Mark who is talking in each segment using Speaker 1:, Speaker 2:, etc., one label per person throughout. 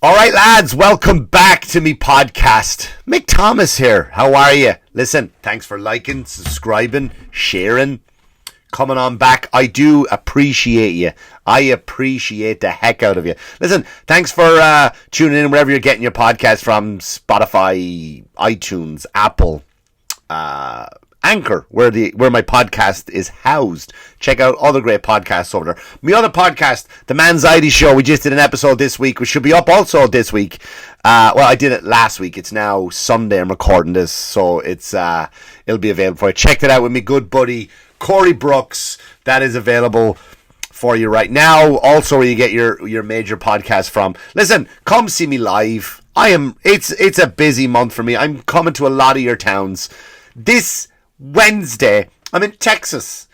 Speaker 1: All right, lads, welcome back to me podcast. Mick Thomas here. How are you? Listen, thanks for liking, subscribing, sharing, coming on back. I do appreciate you. I appreciate the heck out of you. Listen, thanks for tuning in wherever you're getting your podcast from. Spotify, iTunes, Apple, Anchor, where my podcast is housed. Check out all the great podcasts over there. My other podcast, The Manxiety Show, we just did an episode this week, which should be up also this week. Well, I did it last week. It's now Sunday. I'm recording this, so it'll be available for you. Check it out with me good buddy Corey Brooks. That is available for you right now. Also, where you get your major podcast from. Listen, come see me live. It's a busy month for me. I'm coming to a lot of your towns. This Wednesday, I'm in Texas.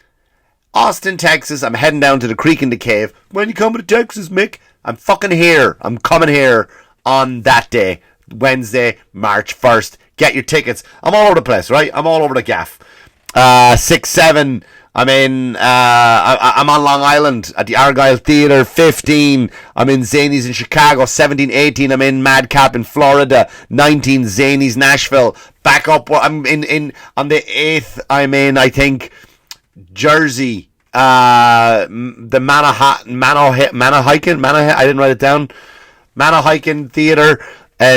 Speaker 1: Austin, Texas. I'm heading down to the Creek in the Cave. When you coming to Texas, Mick? I'm fucking here. I'm coming here on that day. Wednesday, March 1st. Get your tickets. I'm all over the place, right? I'm all over the gaff. 6, 7. I'm on Long Island at the Argyle Theatre. 15. I'm in Zanies in Chicago. 17, 18. I'm in Madcap in Florida. 19. Zanies Nashville. Back up. I'm in on the 8th. I'm in, I think, Jersey. The Manahawkin. I didn't write it down. Manahawkin Theatre.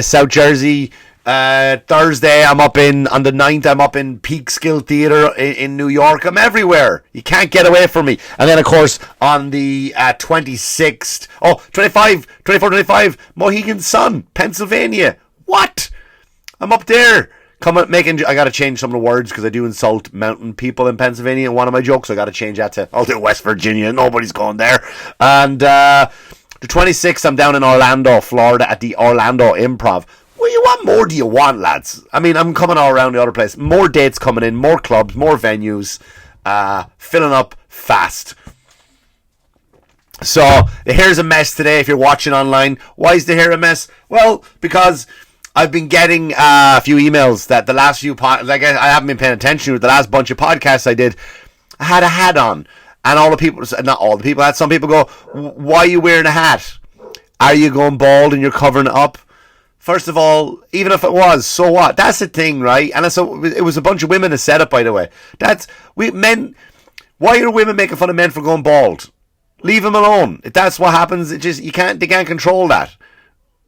Speaker 1: South Jersey. Thursday, on the 9th, I'm up in Peekskill Theatre in New York. I'm everywhere. You can't get away from me. And then, of course, on the 26th, 25, Mohegan Sun, Pennsylvania. What? I'm up there. I got to change some of the words because I do insult mountain people in Pennsylvania in one of my jokes. So I got to change that to, I'll do West Virginia. Nobody's going there. And the 26th, I'm down in Orlando, Florida at the Orlando Improv. What more do you want, lads? I mean, I'm coming all around the other place. More dates coming in, more clubs, more venues, filling up fast. So, the hair's a mess today if you're watching online. Why is the hair a mess? Well, because I've been getting a few emails that the last few, I haven't been paying attention to the last bunch of podcasts I did. I had a hat on. And not all the people, I had some people go, why are you wearing a hat? Are you going bald and you're covering it up? First of all, even if it was, so what? That's the thing, right? And it was a bunch of women that said it, by the way. Men. Why are women making fun of men for going bald? Leave them alone. If that's what happens, they can't control that,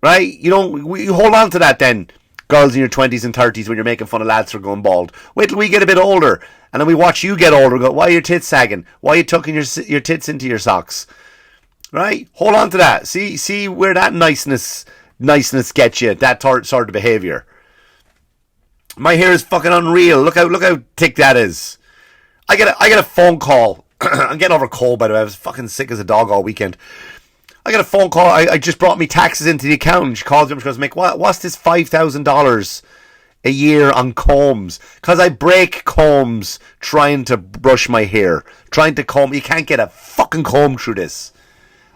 Speaker 1: right? You hold on to that then, girls in your 20s and 30s, when you're making fun of lads for going bald. Wait till we get a bit older, and then we watch you get older. Go, why are your tits sagging? Why are you tucking your tits into your socks? Right? Hold on to that. See where that niceness gets you, that sort of behaviour. My hair is fucking unreal. Look how thick that is. I get a phone call. I'm getting over a cold, by the way. I was fucking sick as a dog all weekend. I get a phone call. I just brought me taxes into the accountant. She calls me and she goes, Mick, what's this $5,000 a year on combs? Because I break combs trying to brush my hair. Trying to comb. You can't get a fucking comb through this.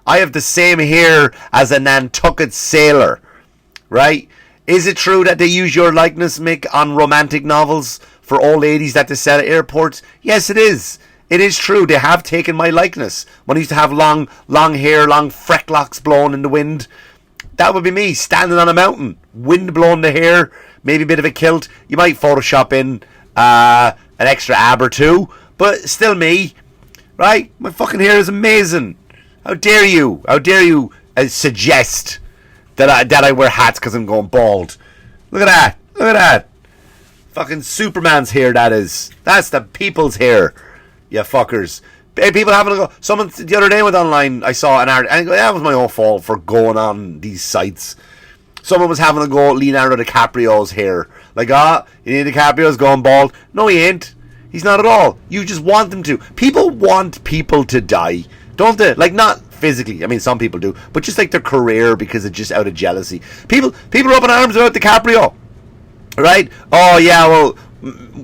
Speaker 1: I have the same hair as a Nantucket sailor, right? Is it true that they use your likeness, Mick, on romantic novels for old ladies that they sell at airports? Yes, it is. It is true. They have taken my likeness. When I used to have long hair, long frecklocks blown in the wind, that would be me standing on a mountain, wind blowing the hair, maybe a bit of a kilt. You might Photoshop in an extra ab or two, but still me, right? My fucking hair is amazing. How dare you suggest that I wear hats because I'm going bald? Look at that. Fucking Superman's hair, that is. That's the people's hair, you fuckers. People having a go. Someone the other day went online, I saw an art, and that was my own fault for going on these sites. Someone was having a go at Leonardo DiCaprio's hair. Like, you think DiCaprio's going bald? No, he ain't. He's not at all. You just want them to. People want people to die. Don't they? Like, not physically. I mean, some people do. But just like their career, because it's just out of jealousy. People are up in arms about DiCaprio. Right? Oh, yeah, well,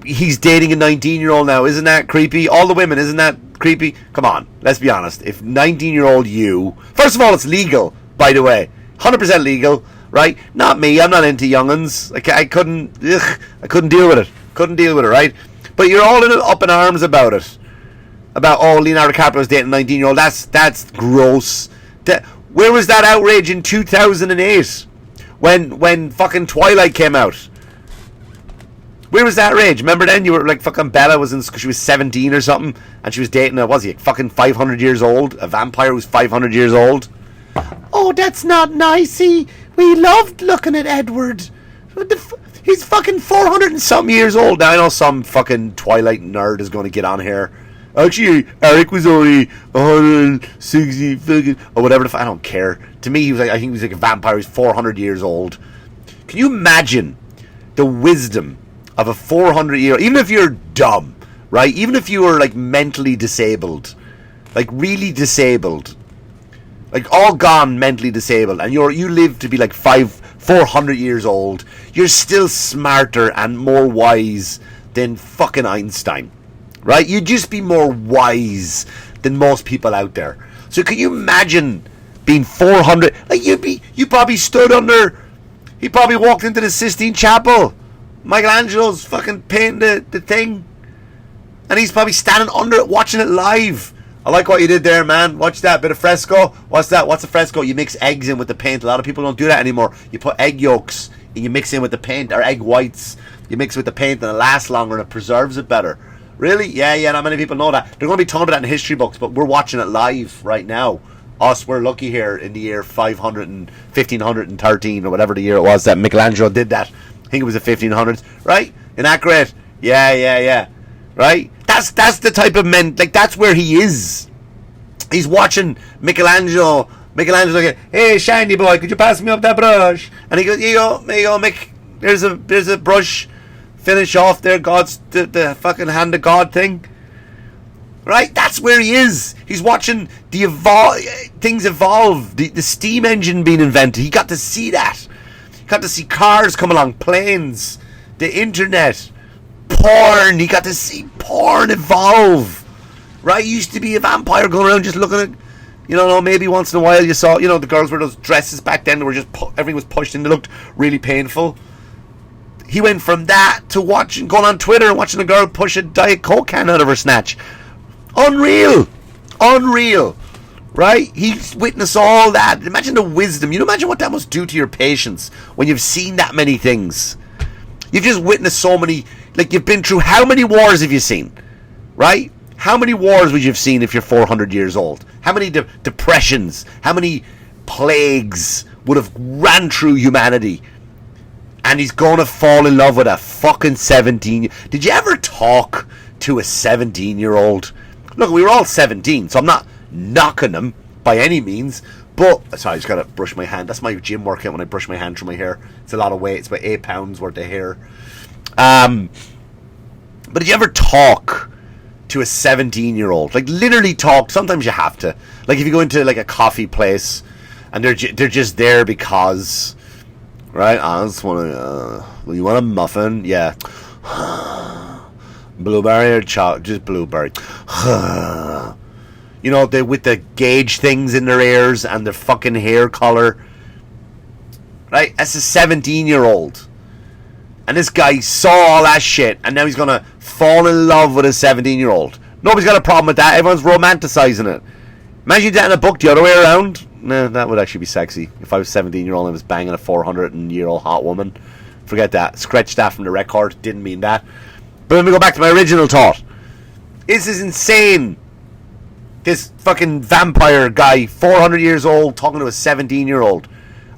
Speaker 1: he's dating a 19-year-old now. Isn't that creepy? All the women, isn't that creepy? Come on. Let's be honest. If 19-year-old you... First of all, it's legal, by the way. 100% legal, right? Not me. I'm not into young'uns. I couldn't deal with it. Right? But you're all up in arms about it. About, Leonardo DiCaprio's dating a 19-year-old. That's gross. Where was that outrage in 2008 when fucking Twilight came out? Where was that rage? Remember then? You were like, fucking Bella was in, she was 17 or something, and she was dating fucking 500 years old? A vampire who's 500 years old? Oh, that's not nice. We loved looking at Edward. He's fucking 400 and something years old. Now, I know some fucking Twilight nerd is going to get on here. Actually, Eric was only 160 fucking, or whatever the fuck. I don't care. To me, I think he was like a vampire who's 400 years old. Can you imagine the wisdom of a 400-year-old, even if you're dumb, right? Even if you were like mentally disabled, like really disabled, like all gone, mentally disabled, and you live to be like 400 years old, you're still smarter and more wise than fucking Einstein, right? You'd just be more wise than most people out there. So can you imagine being 400? Like you probably stood under. He probably walked into the Sistine Chapel. Michelangelo's fucking painting the thing, and he's probably standing under it watching it live. I like what you did there, man. Watch that bit of fresco. What's that? What's a fresco? You mix eggs in with the paint. A lot of people don't do that anymore. You put egg yolks and you mix in with the paint, or egg whites. You mix with the paint and it lasts longer and it preserves it better. Really? Yeah, not many people know that. They're going to be talking about that in history books, but we're watching it live right now. Us, we're lucky here in the year 1513 or whatever the year it was that Michelangelo did that. I think it was the 1500s, right? Isn't that great? Yeah. Right? That's the type of men, like, that's where he is. He's watching Michelangelo go, hey, shiny boy, could you pass me up that brush? And he goes, here you go, Mick, there's a brush, finish off there, God's, the fucking hand of God thing. Right? That's where he is. He's watching things evolve, the steam engine being invented. He got to see that. He got to see cars come along, planes, the internet, porn. He got to see porn evolve. Right? He used to be a vampire going around just looking at, maybe once in a while you saw, the girls wear those dresses back then. They were just, everything was pushed in. They looked really painful. He went from that to going on Twitter and watching a girl push a Diet Coke can out of her snatch. Unreal. Right? He's witnessed all that. Imagine the wisdom. Imagine what that must do to your patience when you've seen that many things. You've just witnessed so many. Like, you've been through, how many wars have you seen? Right? How many wars would you have seen if you're 400 years old? How many depressions? How many plagues would have ran through humanity? And he's going to fall in love with a fucking 17. Did you ever talk to a 17-year-old? Look, we were all 17, so I'm not knocking them by any means. But, sorry, I just got to brush my hand. That's my gym workout when I brush my hand through my hair. It's a lot of weight. It's about 8 pounds worth of hair. But did you ever talk to a 17-year-old? Like, literally talk. Sometimes you have to. Like, if you go into, like, a coffee place and they're just there because, right? I just want to, you want a muffin? Yeah. Blueberry or chocolate? Just blueberry. They with the gauge things in their ears and their fucking hair color. Right? That's a 17-year-old. And this guy saw all that shit, and now he's going to fall in love with a 17-year-old. Nobody's got a problem with that. Everyone's romanticizing it. Imagine that in a book the other way around. Nah, that would actually be sexy. If I was 17-year-old and I was banging a 400-year-old hot woman. Forget that. Scratch that from the record. Didn't mean that. But let me go back to my original thought. This is insane. This fucking vampire guy, 400 years old, talking to a 17-year-old.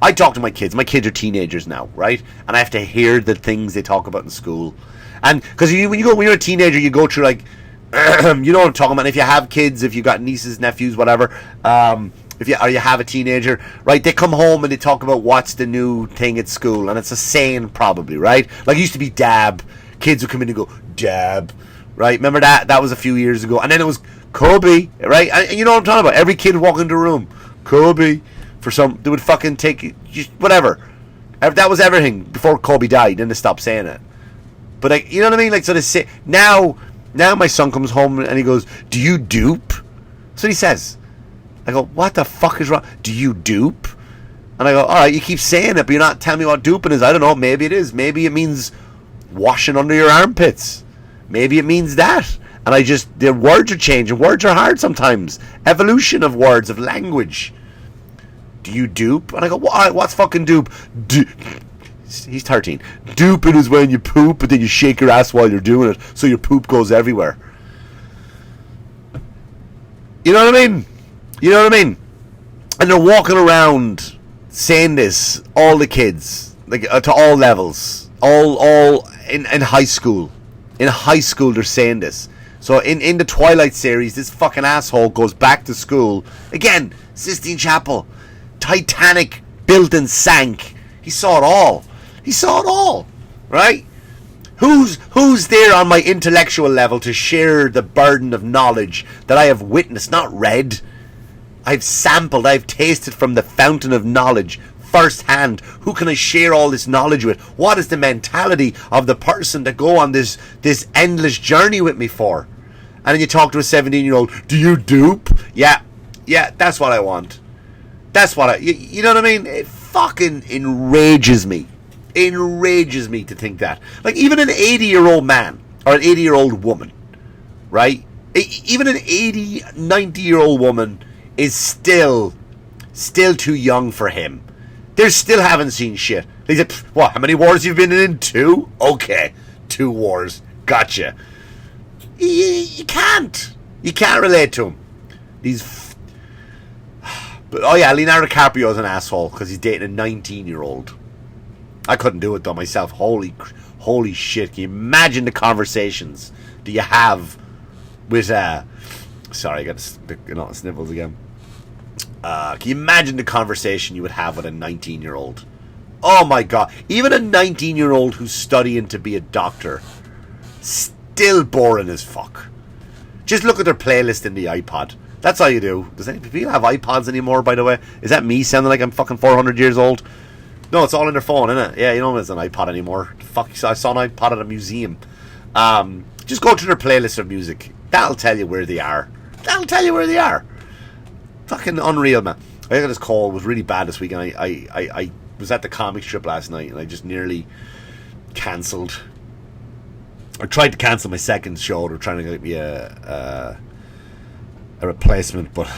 Speaker 1: I talk to my kids. My kids are teenagers now, right? And I have to hear the things they talk about in school. And because when you're a teenager, you go through, like, you know what I'm talking about. If you have kids, if you got nieces, nephews, whatever, if you have a teenager, right? They come home and they talk about what's the new thing at school, and it's a saying probably, right? Like, it used to be dab. Kids would come in and go dab, right? Remember that? That was a few years ago. And then it was Kobe, right? And you know what I'm talking about. Every kid would walk into a room, Kobe. They would fucking take just whatever. That was everything before Kobe died. Then they stopped saying it. But, like, you know what I mean? Like, so they say now my son comes home and he goes, "Do you dupe?" That's what he says. I go, "What the fuck is wrong? Do you dupe?" And I go, "All right, you keep saying it, but you're not telling me what duping is." I don't know. Maybe it is. Maybe it means washing under your armpits. Maybe it means that. And the words are changing. Words are hard sometimes. Evolution of words, of language. do you dupe? And I go, what's fucking dupe? He's 13. Duping is when you poop, but then you shake your ass while you're doing it, so your poop goes everywhere. You know what I mean? You know what I mean? And they're walking around saying this, all the kids, like to all levels, all in high school. In high school, they're saying this. So in the Twilight series, this fucking asshole goes back to school again. Sistine Chapel, Titanic, built and sank. He saw it all. He saw it all, right? Who's there on my intellectual level to share the burden of knowledge that I have witnessed, not read? I've sampled, I've tasted from the fountain of knowledge firsthand. Who can I share all this knowledge with? What is the mentality of the person that go on this endless journey with me for? And then you talk to a 17-year-old, do you dupe? Yeah, that's what I want. That's what you know what I mean? It fucking enrages me. Enrages me to think that. Like, even an 80-year-old man or an 80-year-old woman, right? Even an 80, 90-year-old woman is still too young for him. They still haven't seen shit. They said, what, how many wars you've been in? 2? Okay, 2 wars. Gotcha. You can't. You can't relate to him. But, oh yeah, Leonardo DiCaprio is an asshole because he's dating a 19-year-old. I couldn't do it though myself. Holy shit! Can you imagine the conversations do you have with? Sorry, I got sniffles again. Can you imagine the conversation you would have with a 19-year-old? Oh my god! Even a 19-year-old who's studying to be a doctor, still boring as fuck. Just look at their playlist in the iPod. That's all you do. Does any people have iPods anymore? By the way, is that me sounding like I'm fucking 400 years old? No, it's all in their phone, isn't it? Yeah, you know it's an iPod anymore. Fuck, I saw an iPod at a museum. Just go to their playlist of music. That'll tell you where they are. That'll tell you where they are. Fucking unreal, man. I got this call. It was really bad this week, and I was at the comic strip last night, and I just nearly cancelled. I tried to cancel my second show. They're trying to get me a replacement, but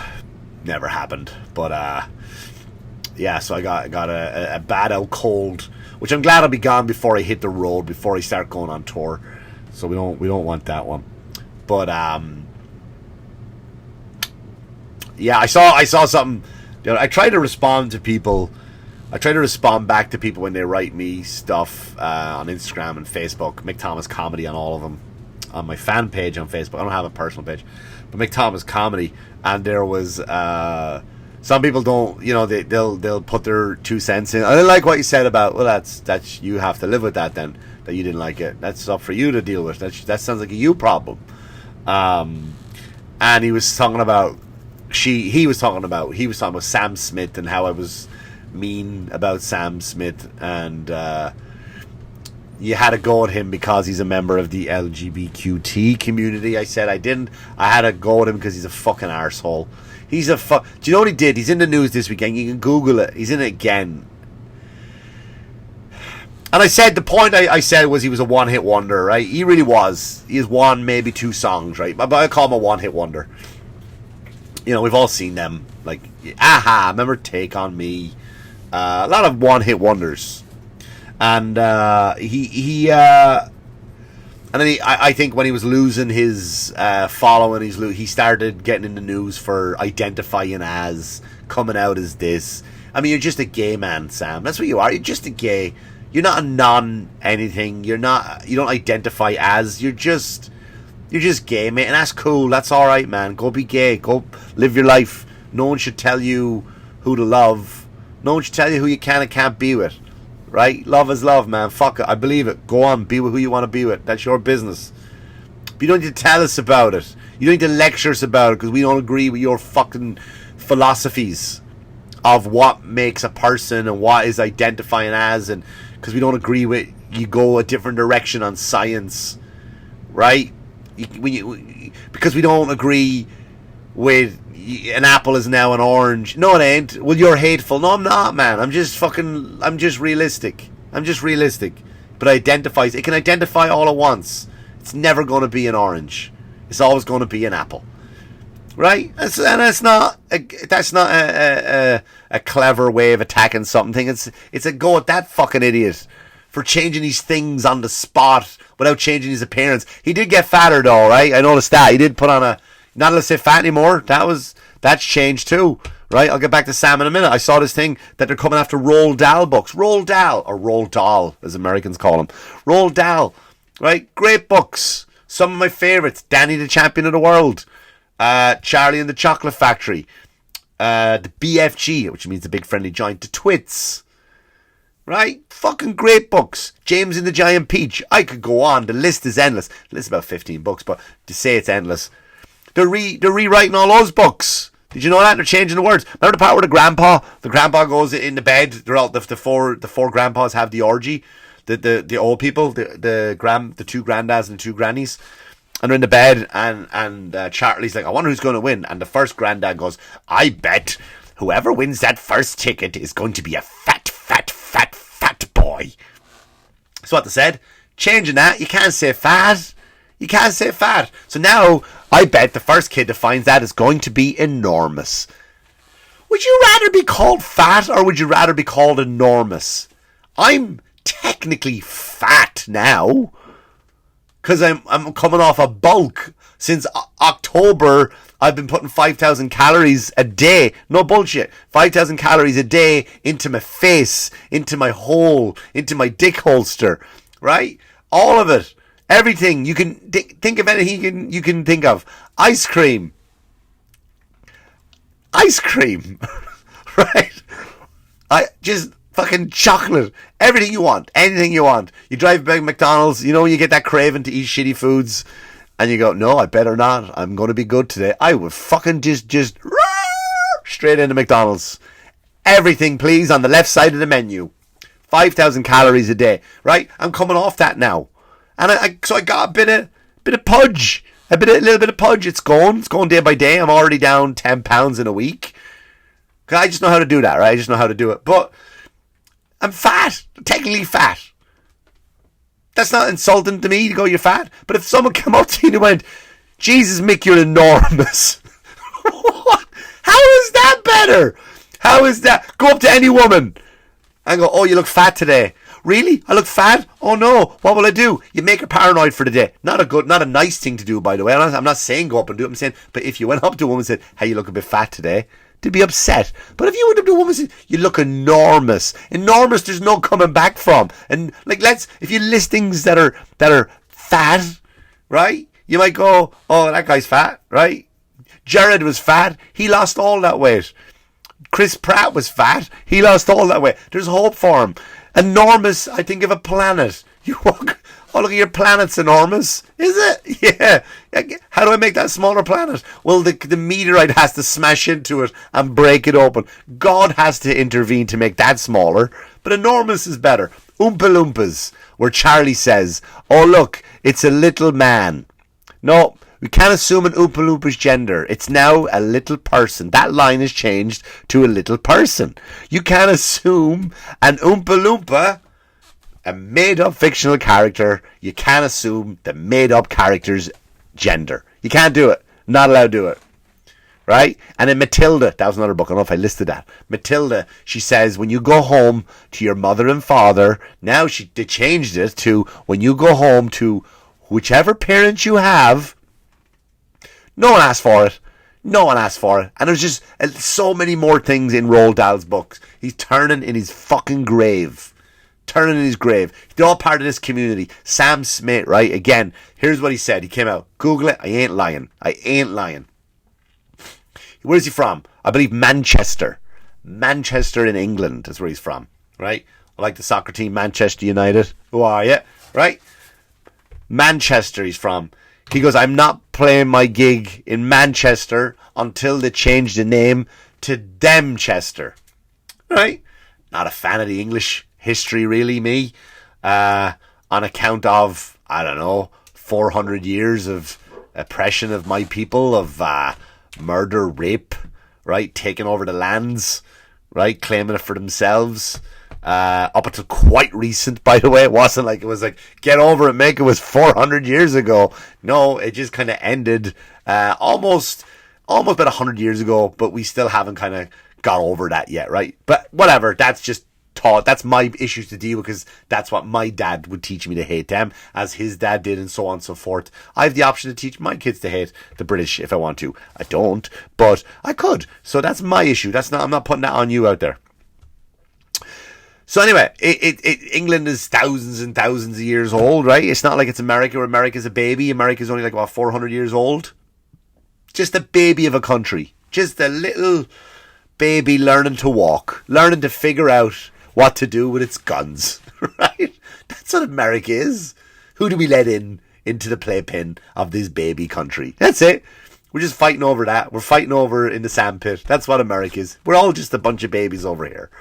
Speaker 1: never happened. But yeah, so I got a bad out cold, which I'm glad I'll be gone before I hit the road, before I start going on tour. So we don't want that one. But yeah, I saw something. You know, I try to respond to people. I try to respond back to people when they write me stuff on Instagram and Facebook. Mick Thomas Comedy on all of them. On my fan page on Facebook, I don't have a personal page, but Mick Thomas Comedy. And there was some people don't, you know, they'll put their 2 cents in. I didn't like what you said about. Well, that's you have to live with that then. That you didn't like it. That's up for you to deal with. That sounds like a you problem. And he was talking about he was talking about Sam Smith and how I was mean about Sam Smith, and you had to go at him because he's a member of the LGBTQ community. I said I didn't. I had to go at him because he's a fucking arsehole. He's a Do you know what he did? He's in the news this weekend. You can Google it. He's in it again. And I said, the point I said was he was a one-hit wonder, right? He really was. He has one, maybe 2 songs, right? But I call him a one-hit wonder. You know, we've all seen them. Like, Aha, remember Take On Me? A lot of one-hit wonders. And and then I think when he was losing his following, he started getting in the news for identifying as, coming out as this. I mean, you're just a gay man, Sam. That's what you are. You're just a gay. You're not a non-anything. You don't identify as. You're just gay, mate. And that's cool. That's all right, man. Go be gay. Go live your life. No one should tell you who to love. No one should tell you who you can and can't be with. Right? Love is love, man. Fuck it. I believe it. Go on. Be with who you want to be with. That's your business. But you don't need to tell us about it. You don't need to lecture us about it because we don't agree with your fucking philosophies of what makes a person and what is identifying as, and because we don't agree with you go a different direction on science, right? Because we don't agree with an apple is now an orange. No, it ain't. Well, you're hateful. No, I'm not, man. I'm just realistic. But it can identify all at once. It's never going to be an orange. It's always going to be an apple. right? That's not a clever way of attacking something. It's a go at that fucking idiot for changing these things on the spot without changing his appearance. He did get fatter though, right? I noticed that. He did put on a, not to say fat anymore. That's changed too, right? I'll get back to Sam in a minute. I saw this thing that they're coming after Roald Dahl books. Roald Dahl, or Roald Dahl as Americans call him. Roald Dahl, right? Great books. Some of my favourites. Danny the Champion of the World. Charlie and the Chocolate Factory. The BFG, which means the Big Friendly Giant. The Twits. Right? Fucking great books. James and the Giant Peach. I could go on. The list is endless. The list is about 15 books, but to say it's endless. They're rewriting all those books. Did you know that? They're changing the words. Remember the part where the grandpa goes in the bed. They're all the four grandpas have the orgy. The old people, the two granddads and the two grannies. And they're in the bed, and Charlie's like, I wonder who's going to win. And the first granddad goes, I bet whoever wins that first ticket is going to be a fat boy. So what they said, changing that, you can't say fat. You can't say fat. So now, I bet the first kid that finds that is going to be enormous. Would you rather be called fat, or would you rather be called enormous? I'm technically fat now, because I'm coming off a bulk. Since October, I've been putting 5,000 calories a day. No bullshit. 5,000 calories a day into my face, into my hole, into my dick holster. Right? All of it. Everything. You can think of anything you can think of. Ice cream. Right? Just fucking chocolate. Everything you want. Anything you want. You drive by McDonald's. You know when you get that craving to eat shitty foods. And you go, no, I better not. I'm going to be good today. I would fucking just straight into McDonald's. Everything, please, on the left side of the menu. 5,000 calories a day. Right? I'm coming off that now. And so I got a bit of pudge. A little bit of pudge. It's going day by day. I'm already down 10 pounds in a week. Because I just know how to do that, right? I just know how to do it. But I'm fat. Technically fat. That's not insulting to me to go, you're fat. But if someone came up to you and went, Jesus, Mick, you're enormous. What? How is that better? How is that? Go up to any woman and go, oh, you look fat today. Really? I look fat? Oh no. What will I do? You make her paranoid for the day. Not a nice thing to do, by the way. I'm not saying go up and do it. I'm saying, but if you went up to a woman and said, hey, you look a bit fat today, to be upset. But if you went up to a woman and said, you look enormous. Enormous, there's no coming back from. And like, if you list things that are fat, right? You might go, oh, that guy's fat, right? Jared was fat. He lost all that weight. Chris Pratt was fat. He lost all that weight. There's hope for him. Enormous, I think of a planet. You walk, oh, look at your planet's enormous. Is it? Yeah. How do I make that smaller planet? Well, the meteorite has to smash into it and break it open. God has to intervene to make that smaller. But enormous is better. Oompa Loompas, where Charlie says, oh, look, it's a little man. No, we can't assume an Oompa Loompa's gender. It's now a little person. That line is changed to a little person. You can't assume an Oompa Loompa, a made-up fictional character. You can't assume the made-up character's gender. You can't do it. Not allowed to do it. Right? And then Matilda, that was another book, I don't know if I listed that. Matilda, she says, when you go home to your mother and father, now they changed it to when you go home to whichever parent you have, no one asked for it. No one asked for it. And there's just so many more things in Roald Dahl's books. He's turning in his fucking grave. Turning in his grave. They're all part of this community. Sam Smith, right? Again, here's what he said. He came out. Google it. I ain't lying. Where's he from? I believe Manchester. Manchester in England. That's where he's from. Right? I like the soccer team, Manchester United. Who are you? Right? Manchester he's from. He goes, I'm not playing my gig in Manchester until they change the name to Demchester. Right? Not a fan of the English history, really, me. On account of, I don't know, 400 years of oppression of my people, of murder, rape, right? Taking over the lands, right? Claiming it for themselves. Up until quite recent, by the way. It wasn't like it was like, get over it, Mick. It was 400 years ago. No, it just kind of ended almost almost about 100 years ago, but we still haven't kind of got over that yet, right? But whatever, that's just taught. That's my issues to deal with, because that's what my dad would teach me to hate them, as his dad did, and so on and so forth. I have the option to teach my kids to hate the British if I want to. I don't, but I could. So that's my issue. I'm not putting that on you out there. So anyway, England is thousands and thousands of years old, right? It's not like it's America, where America's a baby. America's only like, about 400 years old. Just a baby of a country. Just a little baby learning to walk. Learning to figure out what to do with its guns, right? That's what America is. Who do we let into the playpen of this baby country? That's it. We're just fighting over that. We're fighting over in the sandpit. That's what America is. We're all just a bunch of babies over here.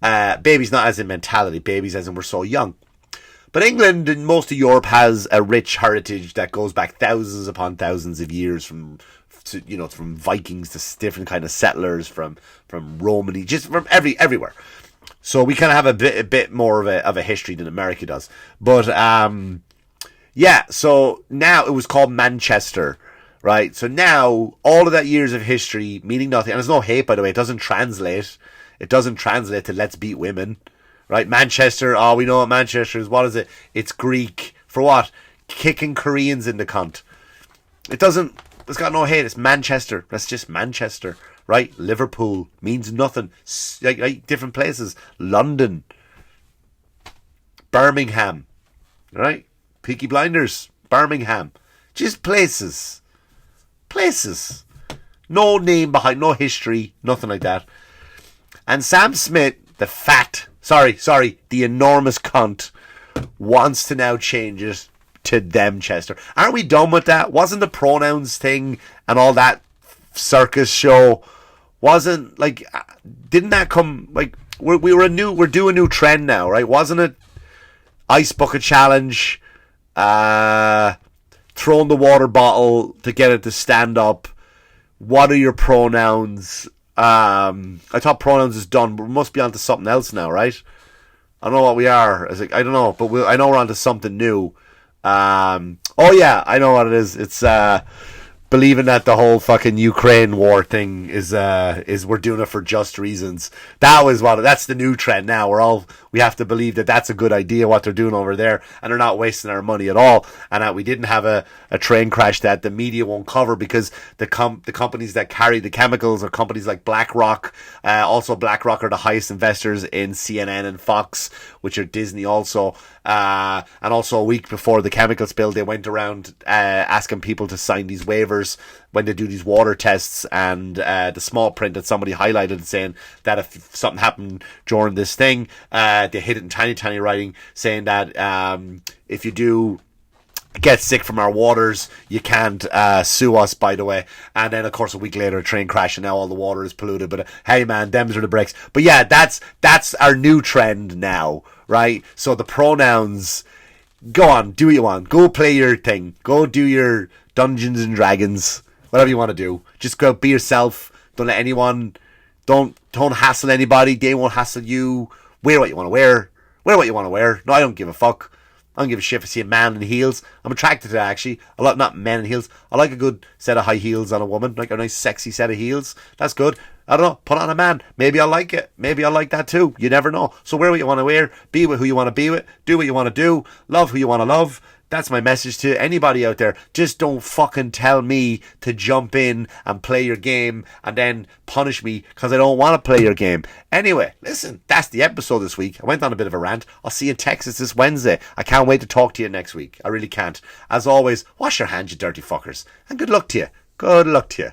Speaker 1: Babies not as in mentality, babies as in we're so young. But England and most of Europe has a rich heritage that goes back thousands upon thousands of years, from Vikings to different kind of settlers, from Romany, just from everywhere. So we kind of have a bit more of a history than America does. But yeah, so now it was called Manchester, right? So now all of that years of history meaning nothing, and there's no hate, by the way. It doesn't translate. It doesn't translate to let's beat women, right? Manchester, we know what Manchester is. What is it? It's Greek. For what? Kicking Koreans in the cunt. It's got no hate. It's Manchester. That's just Manchester, right? Liverpool means nothing. Like different places. London. Birmingham, right? Peaky Blinders. Birmingham. Just places. Places. No name behind, no history, nothing like that. And Sam Smith, the enormous cunt, wants to now change it to Themchester. Aren't we done with that? Wasn't the pronouns thing and all that circus show, didn't that come, like, we're doing a new trend now, right? Wasn't it ice bucket challenge, throwing the water bottle to get it to stand up? What are your pronouns? I thought pronouns is done, but we must be onto something else now, right? I don't know what we are. I don't know, but I know we're onto something new. Oh yeah, I know what it is. It's believing that the whole fucking Ukraine war thing is we're doing it for just reasons. That's the new trend now. We have to believe that that's a good idea, what they're doing over there, and they're not wasting our money at all, and that we didn't have a train crash that the media won't cover, because the companies that carry the chemicals are companies like BlackRock. Also BlackRock are the highest investors in CNN and Fox, which are Disney also. And also a week before the chemical spill, they went around asking people to sign these waivers when they do these water tests, and the small print that somebody highlighted saying that if something happened during this thing, they hid it in tiny writing saying that if you do get sick from our waters, you can't sue us, by the way. And then of course a week later a train crash and now all the water is polluted. But hey man, them's are the breaks. But yeah, that's our new trend now, right? So the pronouns, go on, do what you want, go play your thing, go do your Dungeons and Dragons, whatever you want to do. Just go be yourself. Don't let anyone, don't hassle anybody. They won't hassle you. Wear what you want to wear. Wear what you want to wear. No, I don't give a fuck. I don't give a shit if I see a man in heels. I'm attracted to that, actually. I like, not men in heels. I like a good set of high heels on a woman. Like a nice sexy set of heels. That's good. I don't know. Put on a man. Maybe I like it. Maybe I like that too. You never know. So wear what you want to wear. Be with who you want to be with. Do what you want to do. Love who you want to love. That's my message to anybody out there. Just don't fucking tell me to jump in and play your game and then punish me because I don't want to play your game. Anyway, listen, that's the episode this week. I went on a bit of a rant. I'll see you in Texas this Wednesday. I can't wait to talk to you next week. I really can't. As always, wash your hands, you dirty fuckers. And good luck to you. Good luck to you.